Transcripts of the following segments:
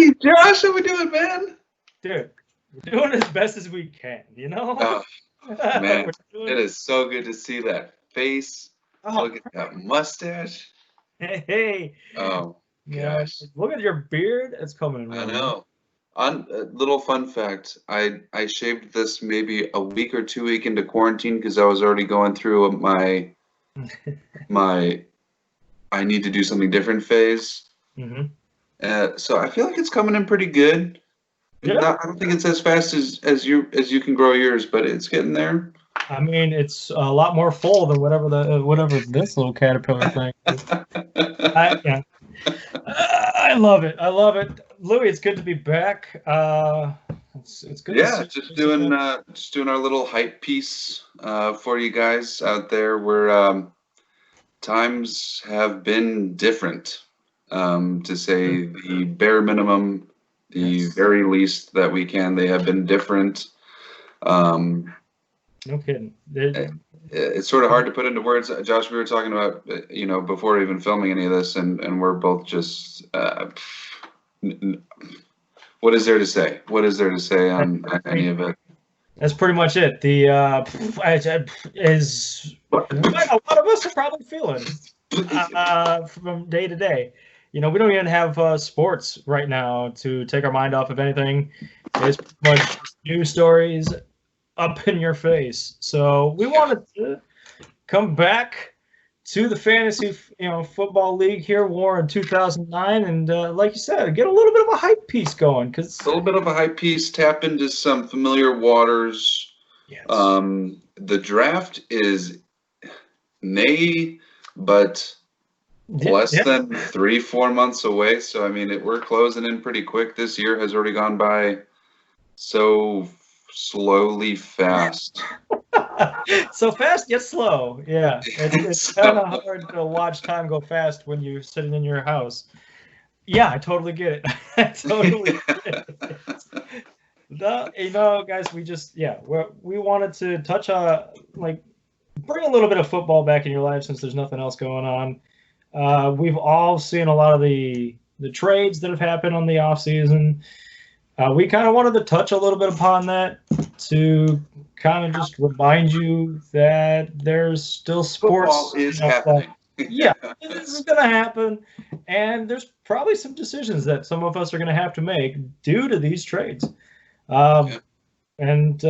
Hey, Josh, how we doing, man? Dude, we're doing as best as we can, you know? Oh, man, We're doing, it is so good to see that face. oh, Look at that mustache. hey, Oh, yeah, gosh, look at your beard. It's coming in I real nice. know. On a little fun fact, I shaved this maybe a week or 2 week into quarantine because I was already going through my I need to do something different phase. hmm So I feel like it's coming in pretty good. Yeah, Not, I don't think it's as fast as you can grow yours, but it's getting there. I mean, it's a lot more full than whatever this little caterpillar thing is. Yeah, I love it. I love it. Louis, it's good to be back. It's good to Yeah, see you again. just doing our little hype piece for you guys out there. Where times have been different, to say the bare minimum, the Yes, very least that we can. They have been different. Um, no kidding. it's sort of hard to put into words. Josh, we were talking about, before even filming any of this, and we're both just, what is there to say? What is there to say on any of it? That's pretty much it. The is what a lot of us are probably feeling from day to day. You know, we don't even have sports right now to take our mind off of anything. It's pretty much just news stories up in your face. So we wanted to come back to the fantasy, football league here, war in 2009, and like you said, get a little bit of a hype piece going A because little bit of a high piece, tap into some familiar waters. yes, The draft is May, but yeah, less yeah. than 3, 4 months away. So I mean, we're closing in pretty quick. This year has already gone by so slowly fast. So fast yet slow. Yeah, it's kind So of hard to watch time go fast when you're sitting in your house. Yeah, I totally get it. I totally get it. No, guys, we just we wanted to touch like bring a little bit of football back in your life since there's nothing else going on. We've all seen a lot of the trades that have happened on the off season. We kind of wanted to touch a little bit upon that to kind of just remind you that there's still football sports, is left. happening. Yeah, this is going to happen. And there's probably some decisions that some of us are going to have to make due to these trades. Um, Yeah. and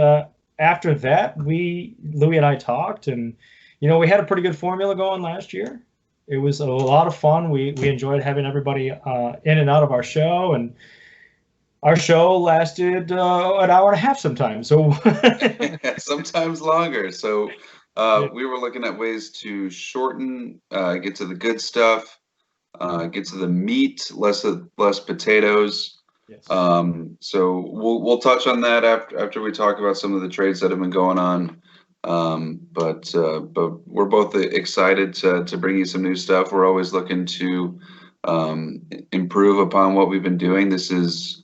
after that, Louis and I talked, and, we had a pretty good formula going last year. It was a lot of fun. We enjoyed having everybody in and out of our show, and our show lasted an hour and a half sometimes. So Sometimes longer. So yeah, we were looking at ways to shorten, get to the good stuff, get to the meat, less potatoes. yes, So we'll touch on that after we talk about some of the trades that have been going on. But we're both excited to bring you some new stuff. We're always looking to improve upon what we've been doing. This is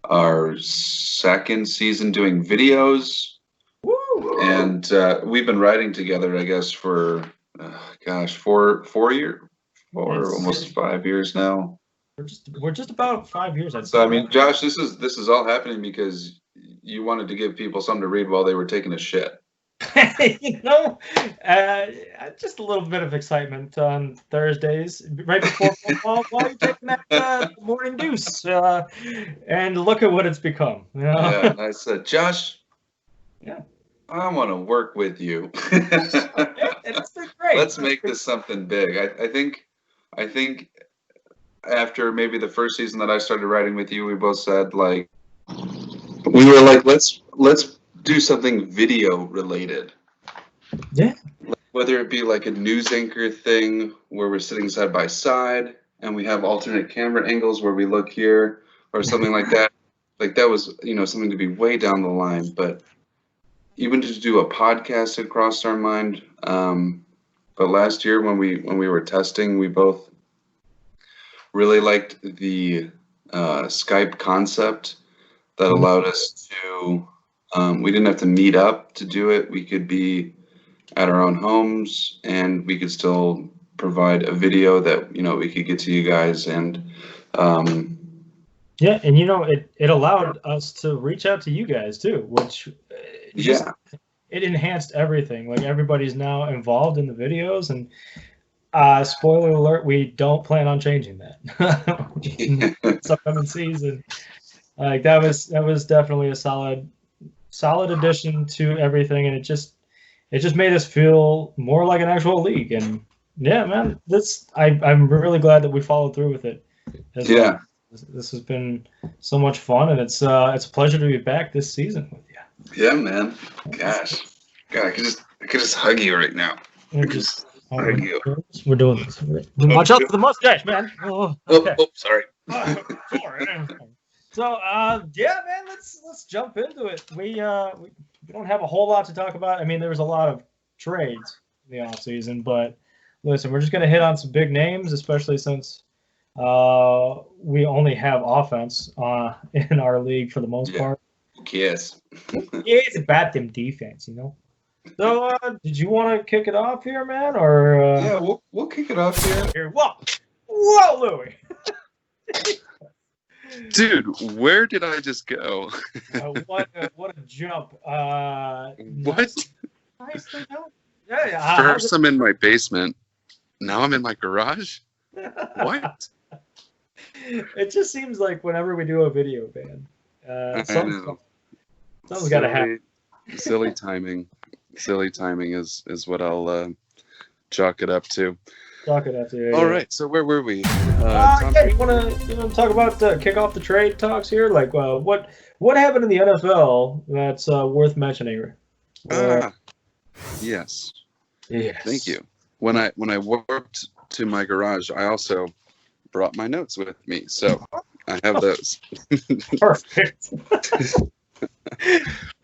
our second season doing videos, woo, and we've been writing together, I guess, for gosh, 4 year, four it's almost 5 years now. we're just about 5 years, I'd So say. I Yeah. mean, Josh, this is all happening because you wanted to give people something to read while they were taking a shit. you know, uh, just a little bit of excitement on Thursdays, right before football, while you're taking that morning deuce, and look at what it's become. Yeah, and I said, Josh, Yeah, I want to work with you. it's been great. Let's make this something big. I think after maybe the first season that I started writing with you, we both said like we were like let's do something video related. Yeah, Whether it be like a news anchor thing where we're sitting side by side and we have alternate camera angles where we look here or something like that. Like that was, something to be way down the line, but even to do a podcast had crossed our mind. But last year when we were testing, we both really liked the Skype concept that Mhm. allowed us to. We didn't have to meet up to do it. We could be at our own homes, and we could still provide a video that we could get to you guys. And um, Yeah, and it allowed us to reach out to you guys too, which just it enhanced everything. Like everybody's now involved in the videos, and spoiler alert, we don't plan on changing that. This upcoming season, like that was definitely a solid addition to everything, and it just made us feel more like an actual league. And yeah, man, I'm really glad that we followed through with it as well. This has been so much fun, and it's a pleasure to be back this season with you. Yeah, man. Gosh, God, I could just hug you right now. We're doing this. Watch out for the mustache, man. Oh, sorry. So, yeah, man, let's jump into it. We don't have a whole lot to talk about. I mean, there was a lot of trades in the offseason, but listen, we're just going to hit on some big names, especially since we only have offense in our league for the most part. Yes. It's about them defense, So, did you want to kick it off here, man? Or yeah, we'll kick it off here. Whoa, Louie. Dude, where did I just go? What a jump! What? Nice thing, yeah. First, I'm in my basement. Now I'm in my garage. What? It just seems like whenever we do a video, man, something's got to happen. Silly timing. Silly timing is what I'll chalk it up to. All right. So where were we? You want to talk about kick off the trade talks here? Like, what happened in the NFL that's worth mentioning? Yes. Thank you. When I warped to my garage, I also brought my notes with me, so I have those. Perfect.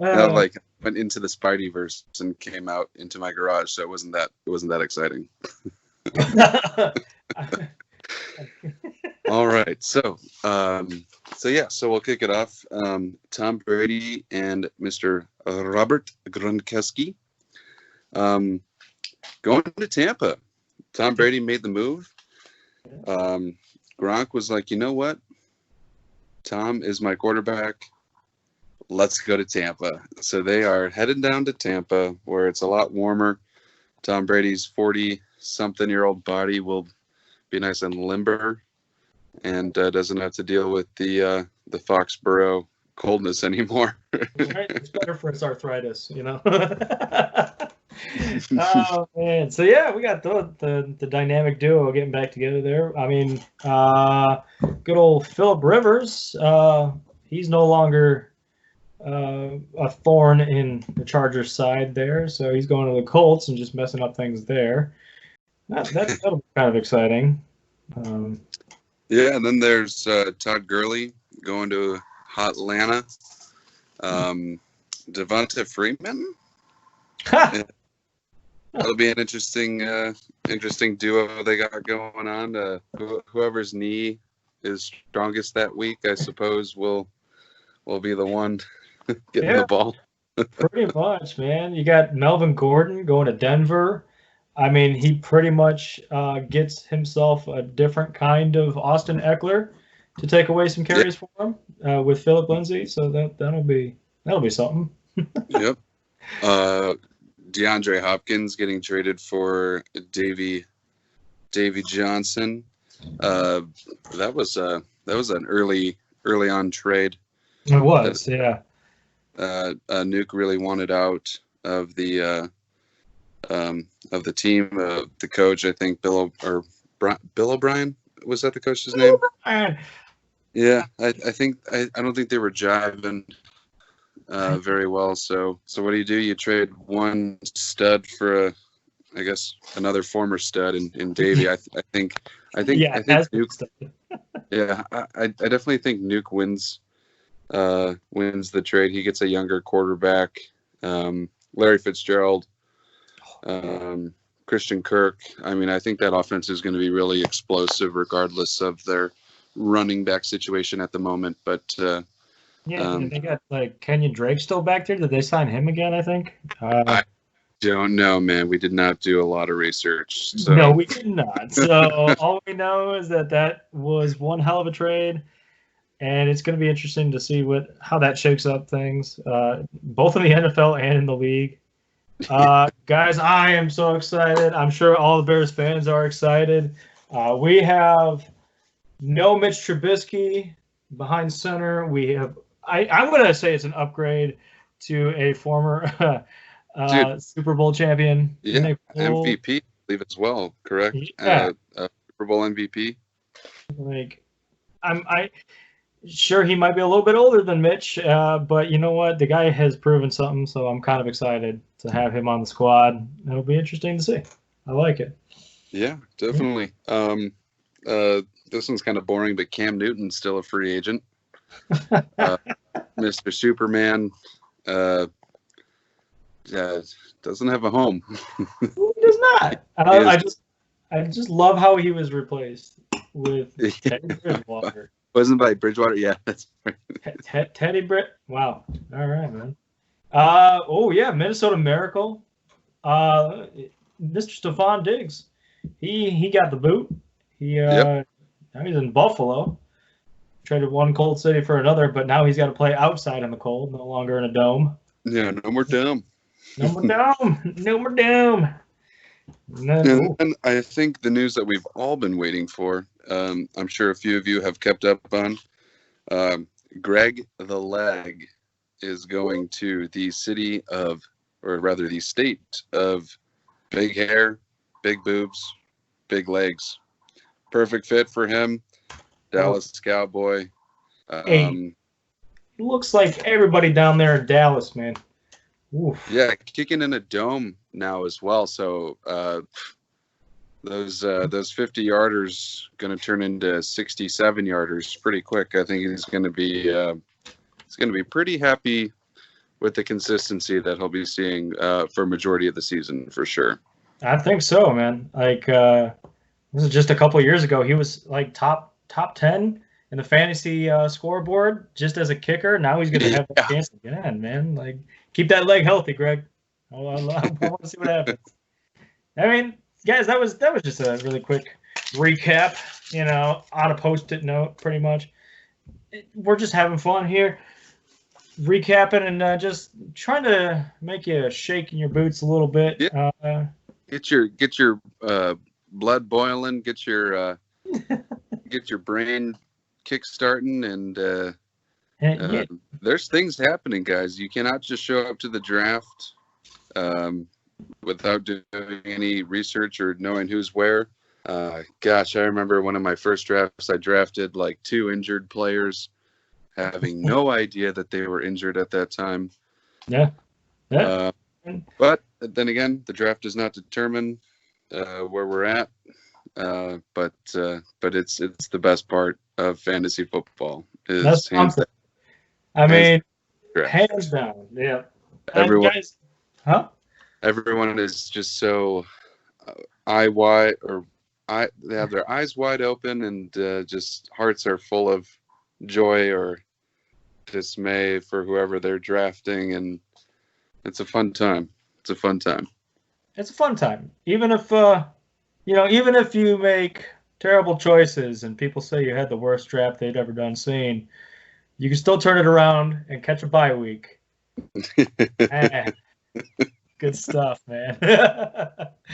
I went into the Spideyverse and came out into my garage, so it wasn't that exciting. All right, so we'll kick it off. Tom Brady and Mr. Robert Gronkowski going to Tampa. Tom Brady made the move. Gronk was like, you know what? Tom is my quarterback. Let's go to Tampa. So they are headed down to Tampa, where it's a lot warmer. Tom Brady's 40-something-year-old body will be nice and limber, and doesn't have to deal with the Foxborough coldness anymore. Right? It's better for his arthritis, Oh man! So yeah, we got the dynamic duo getting back together there. I mean, good old Philip Rivers. He's no longer a thorn in the Chargers' side there, so he's going to the Colts and just messing up things there. That'll be kind of exciting. Yeah, and then there's Todd Gurley going to Atlanta. Devonta Freeman. That'll be an interesting duo they got going on. Whoever's knee is strongest that week, I suppose, will be the one getting the ball. Pretty much, man. You got Melvin Gordon going to Denver. I mean, he pretty much gets himself a different kind of Austin Eckler to take away some carries for him with Philip Lindsay. So that'll be something. Yep. DeAndre Hopkins getting traded for Davy Johnson. That was an early on trade. It was, yeah. Nuke really wanted out of the team. The coach, I think Bill O'Brien, was that the coach's name? Yeah, I don't think they were jiving very well. So what do? You trade one stud for I guess another former stud in Davey. I think Nuke. Yeah, I definitely think Nuke wins the trade. He gets a younger quarterback, Larry Fitzgerald, Christian Kirk. I mean, I think that offense is going to be really explosive regardless of their running back situation at the moment. But they got like Kenyon Drake still back there. Did they sign him again? I think. I don't know, man. We did not do a lot of research. So. No, we did not. So all we know is that was one hell of a trade. and it's going to be interesting to see how that shakes up things, both in the NFL and in the league. Guys, I am so excited. I'm sure all the Bears fans are excited. We have no Mitch Trubisky behind center. We have. I'm going to say it's an upgrade to a former Super Bowl champion. Yeah, MVP, I believe as well. Correct. Yeah. Super Bowl MVP. Like, I sure he might be a little bit older than Mitch, but you know what? The guy has proven something, so I'm kind of excited to have him on the squad. It'll be interesting to see. I like it. Yeah, definitely. This one's kind of boring, but Cam Newton's still a free agent. Mr. Superman doesn't have a home. Who does not? I just love how he was replaced with Teddy Bridgewater. Wasn't by Bridgewater? Yeah, that's right. Teddy Britt. Wow. All right, man. Minnesota Miracle. Mr. Stephon Diggs. He got the boot. Now he's in Buffalo. Traded one cold city for another, but now he's got to play outside in the cold, no longer in a dome. Yeah, no more dome. No more dome. No more dome. And I think the news that we've all been waiting for, I'm sure a few of you have kept up on, Greg the Leg is going to the state of big hair, big boobs, big legs. Perfect fit for him. Dallas Cowboy. Hey, looks like everybody down there in Dallas, man. Oof. Yeah, kicking in a dome now as well. So those 50-yarders going to turn into 67-yarders pretty quick. I think he's going to be pretty happy with the consistency that he'll be seeing for a majority of the season for sure. I think so, man. Like this is just a couple of years ago. He was like top 10 in the fantasy scoreboard just as a kicker. Now he's going to have a chance again, man. Like, keep that leg healthy, Greg. I want to see what happens. I mean, guys, that was just a really quick recap, on a Post-it note, pretty much. We're just having fun here, recapping and just trying to make you shake in your boots a little bit. Yeah. Get your blood boiling, get your brain kick-starting, and there's things happening, guys. You cannot just show up to the draft without doing any research or knowing who's where. Gosh, I remember one of my first drafts, I drafted like 2 injured players, having no idea that they were injured at that time. Yeah. But then again, the draft does not determine where we're at. But it's the best part of fantasy football. Is hands down. I mean, hands down. Yeah. Everyone, guys, everyone is just so they have their eyes wide open and just hearts are full of joy or dismay for whoever they're drafting, and it's a fun time. It's a fun time. Even if you make terrible choices and people say you had the worst draft they'd ever seen, you can still turn it around and catch a bye week. Good stuff, man.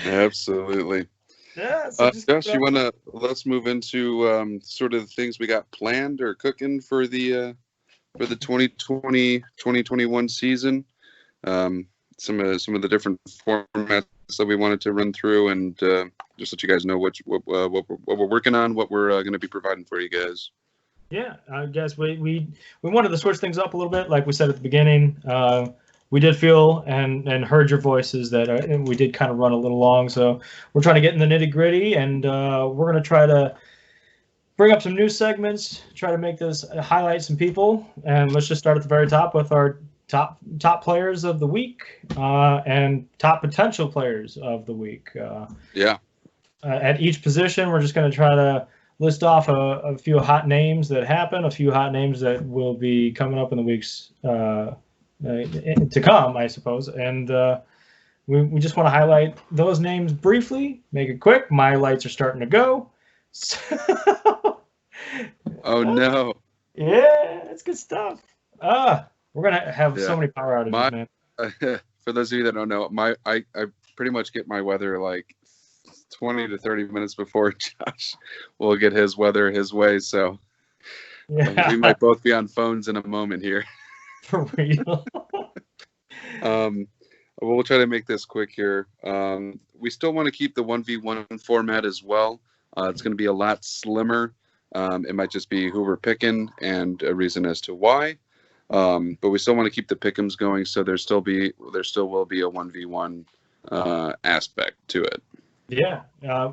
Absolutely. Yeah, so Josh, let's move into sort of the things we got planned or cooking for the 2020-2021 season. Some of the different formats that we wanted to run through, and just let you guys know what we're working on, what we're going to be providing for you guys. Yeah, I guess we wanted to switch things up a little bit, like we said at the beginning. We did feel and heard your voices that we did kind of run a little long, so we're trying to get in the nitty gritty, and we're going to try to bring up some new segments, try to make this highlight some people, and let's just start at the very top with our top players of the week and top potential players of the week. At each position, we're just going to try to list off a few hot names that happen, a few hot names that will be coming up in the weeks to come, I suppose. And we just want to highlight those names briefly, make it quick. My lights are starting to go. Oh, no. Yeah, that's good stuff. We're gonna have so Yeah. many power outages, man. For those of you that don't know, I pretty much get my weather like 20 to 30 minutes before Josh will get his weather his way. So we Yeah, might both be on phones in a moment here. for real. We'll try to make this quick here. We still want to keep the 1v1 format as well. It's going to be a lot slimmer. It might just be who we're picking and a reason as to why. But we still want to keep the pick'ems going, so there still will be a 1v1 aspect to it. Yeah,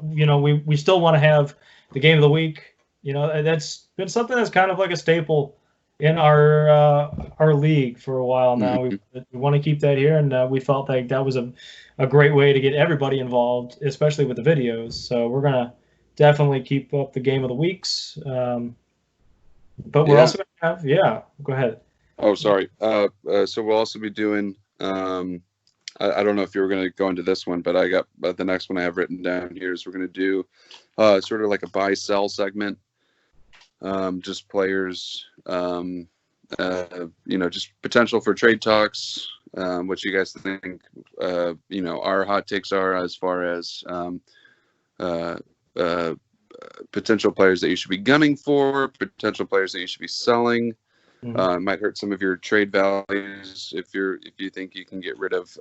we still want to have the game of the week. That's been something that's kind of like a staple in our league for a while now. Mm-hmm. We want to keep that here, and we felt like that was a great way to get everybody involved, especially with the videos. So we're gonna definitely keep up the game of the weeks. But we're also gonna have go ahead. Oh, sorry. So we'll also be doing. I don't know if you were going to go into this one, but I got the next one I have written down here is we're going to do sort of like a buy-sell segment. Just players, just potential for trade talks. What you guys think, our hot takes are as far as potential players that you should be gunning for, potential players that you should be selling. Mm-hmm. Might hurt some of your trade values if you think you can get rid of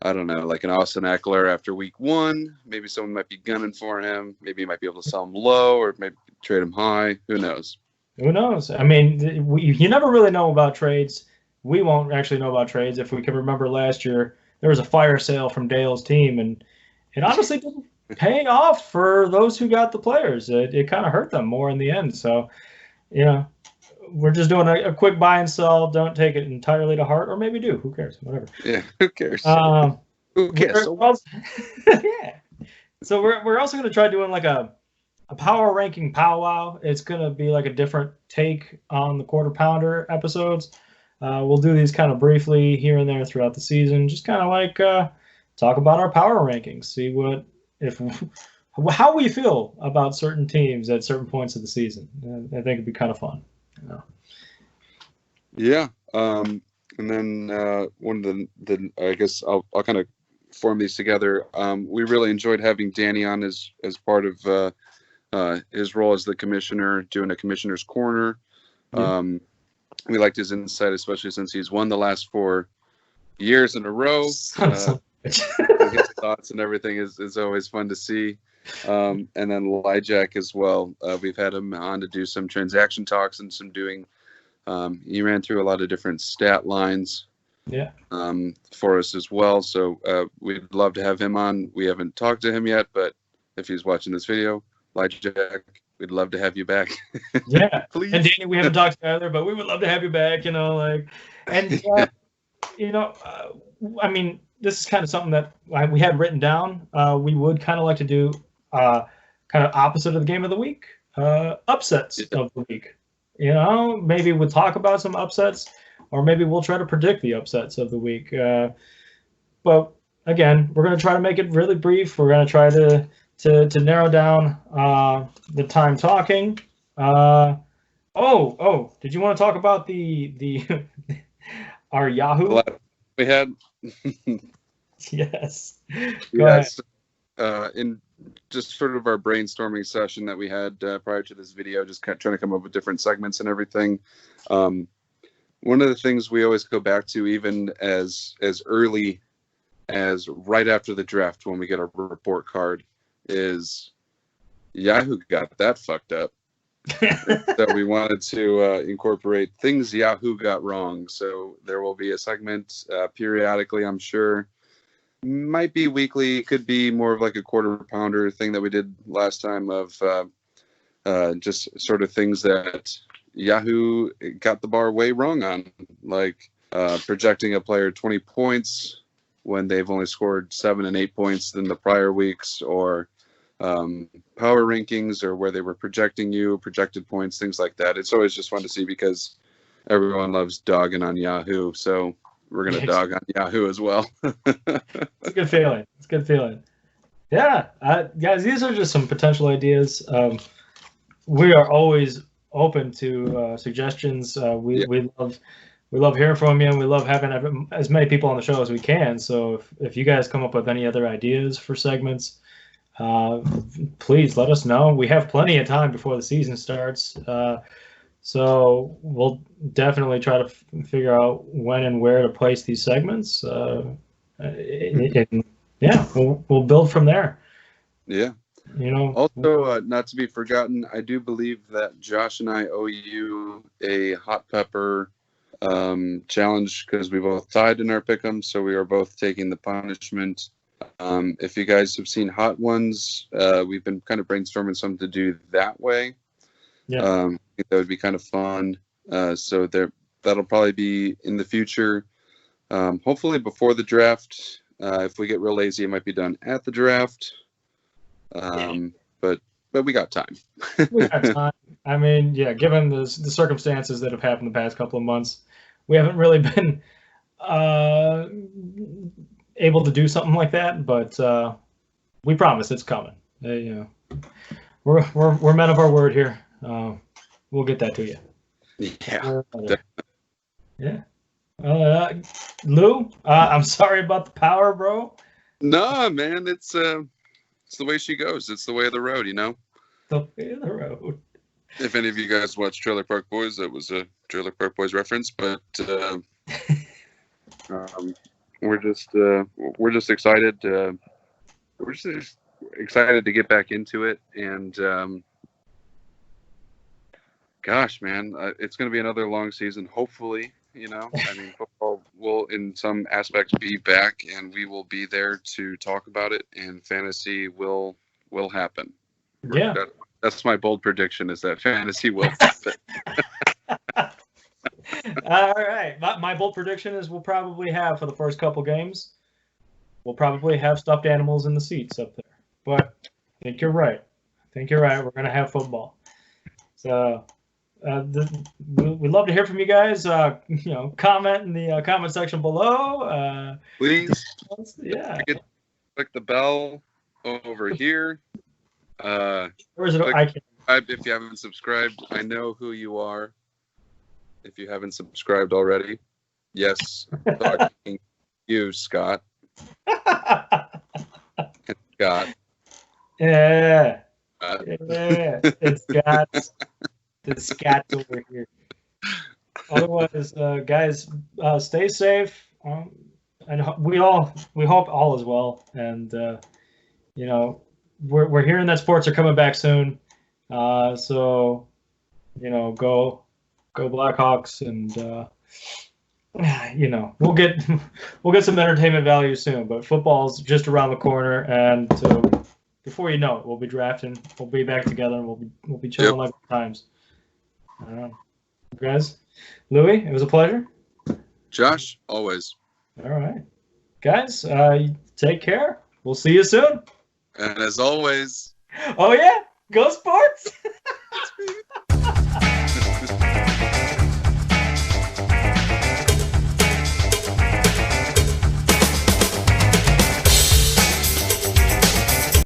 I don't know, like an Austin Eckler after week 1. Maybe someone might be gunning for him. Maybe you might be able to sell him low or maybe trade him high. Who knows? Who knows? I mean, you never really know about trades. We won't actually know about trades. If we can remember last year, there was a fire sale from Dale's team, and it honestly didn't pay off for those who got the players. It kind of hurt them more in the end. So, we're just doing a quick buy and sell. Don't take it entirely to heart, or maybe do. Who cares? Whatever. Yeah, who cares? Who cares? Yeah. So we're also going to try doing like a power ranking powwow. It's going to be like a different take on the quarter pounder episodes. We'll do these kind of briefly here and there throughout the season. Just kind of like talk about our power rankings. See how we feel about certain teams at certain points of the season. I think it'd be kind of fun. Yeah. And then one of the I guess I'll kind of form these together. We really enjoyed having Danny on as part of his role as the commissioner, doing a commissioner's corner. Yeah. We liked his insight, especially since he's won the last 4 years in a row. His thoughts and everything is always fun to see. And then Lyjack as well. We've had him on to do some transaction talks and some doing. He ran through a lot of different stat lines. Yeah. For us as well. So we'd love to have him on. We haven't talked to him yet, but if he's watching this video, Lyjack, we'd love to have you back. Yeah. Please. And Danny, we haven't talked together, but we would love to have you back. I mean, this is kind of something that we had written down. We would kind of like to do kind of opposite of the game of the week, upsets of the week. Maybe we'll talk about some upsets, or maybe we'll try to predict the upsets of the week. But again, we're going to try to make it really brief. We're going to try to narrow down the time talking. Did you want to talk about the our Yahoo? We had. Yes. Yes. In just sort of our brainstorming session that we had prior to this video, just kind of trying to come up with different segments and everything. One of the things we always go back to, even as early as right after the draft when we get our report card, is Yahoo got that fucked up. That we wanted to incorporate things Yahoo got wrong. So there will be a segment periodically, I'm sure. Might be weekly, could be more of like a quarter pounder thing that we did last time of just sort of things that Yahoo got the bar way wrong on, like projecting a player 20 points when they've only scored 7 and 8 points in the prior weeks, or power rankings, or where they were projected points, things like that. It's always just fun to see because everyone loves dogging on Yahoo. So we're going to dog on Yahoo as well. It's a good feeling. It's a good feeling. Yeah. Guys, these are just some potential ideas. We are always open to suggestions. We love hearing from you, and we love having as many people on the show as we can. So if you guys come up with any other ideas for segments, please let us know. We have plenty of time before the season starts. So we'll definitely try to figure out when and where to place these segments. We'll build from there. Yeah. Also, not to be forgotten, I do believe that Josh and I owe you a hot pepper challenge because we both tied in our pick'em, so we are both taking the punishment. If you guys have seen Hot Ones, we've been kind of brainstorming something to do that way. Yeah. I think that would be kind of fun. So that'll probably be in the future. Hopefully before the draft. If we get real lazy, it might be done at the draft. But we got time. We got time. I mean, yeah, given the circumstances that have happened the past couple of months, we haven't really been able to do something like that. But we promise it's coming. We're men of our word here. We'll get that to you. Yeah. Yeah. Lou, I'm sorry about the power, bro. No, man, it's the way she goes. It's the way of the road, The way of the road. If any of you guys watch Trailer Park Boys, that was a Trailer Park Boys reference. But we're just excited. We're just excited to get back into it. And gosh, man, it's going to be another long season. Hopefully, I mean, football will, in some aspects, be back, and we will be there to talk about it. And fantasy will happen. Yeah, that's my bold prediction: is that fantasy will happen. All right, my bold prediction is we'll probably have, for the first couple games, we'll probably have stuffed animals in the seats up there. But I think you're right. We're gonna have football. So. We'd love to hear from you guys. Comment in the comment section below. Please. Yeah. Click the bell over here. Where is it? If you haven't subscribed, I know who you are. If you haven't subscribed already, yes, talking you, Scott. Scott. Yeah. It's Scott. The Scott's over here. Otherwise, guys, stay safe. And we hope all is well. And we're hearing that sports are coming back soon. So go Blackhawks, and we'll get some entertainment value soon. But football's just around the corner, and before you know it, we'll be drafting. We'll be back together, and we'll be chilling like times. Guys, Louis, it was a pleasure. Josh, always. All right. Guys, take care. We'll see you soon. And as always. Oh, yeah. Go Sports.